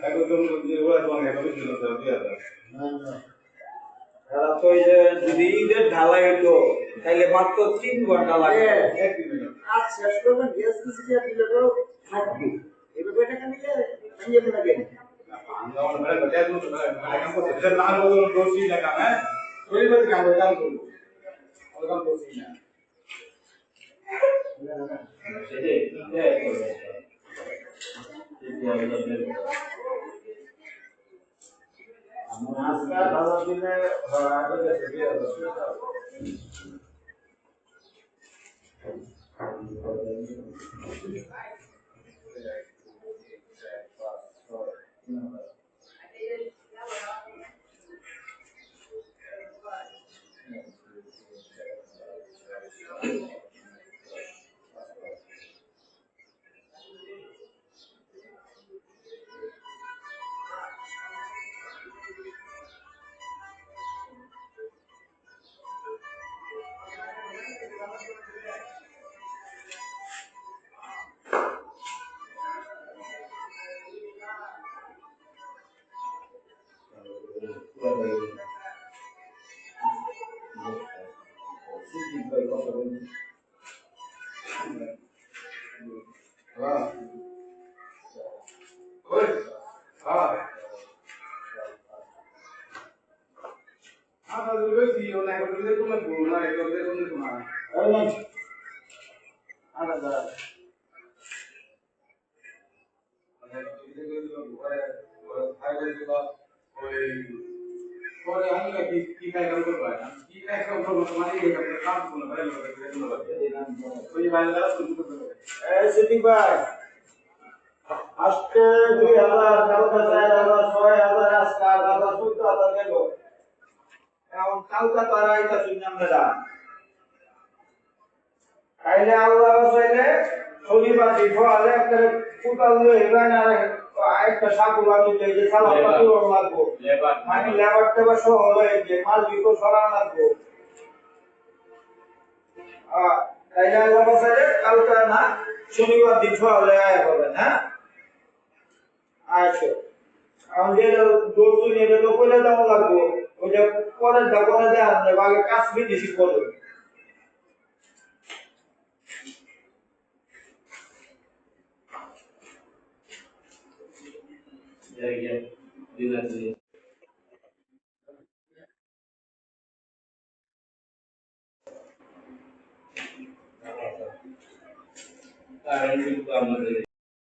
না না এরা তো এই যে যদি ঈদের ঢালাই হইতো তাহলে মাত্র 3 ঘন্টা লাগে আজ শেষ করবেন এসবিসি দিলে তো থাকবে এভাবে টাকা নিলে ভেঙে দেবে কেন আমরা ওখানে ঘটে আসবো তো কাম করতে এটা না হলো দোষী না কাম হ্যাঁ ওই বলে কাম করব ওই কাম দোষী না সেটাই আজকে ভালো দিনে আগে গেছে বিয়ে হচ্ছে আজকে 2000 কালকে 4000 6000 আজকে 8000 14000 গেল এখন কালকে তারা আইতা আমরা তাইলে আল্লাহ চাইলে শনিবার দিন সকালে একটা কুতাল লয়ে এবেন আর একটা সাকুলা নিতে যে সালাদটা তুলন লাগবো মানে লেবার টেবার সহ লয়ে যে মাল বিকো সরান লাগবো তাইলে আল্লাহ চাইলে কালকে না শনিবার দিন সকালে আয়া পাবেন হ্যাঁ আচ্ছা আমাদের দোষ নিয়ে তো কইলে দাম লাগবো ওইটা পরে দেওয়া আগে কাজ বেশি করবে কারণ কিন্তু আমাদের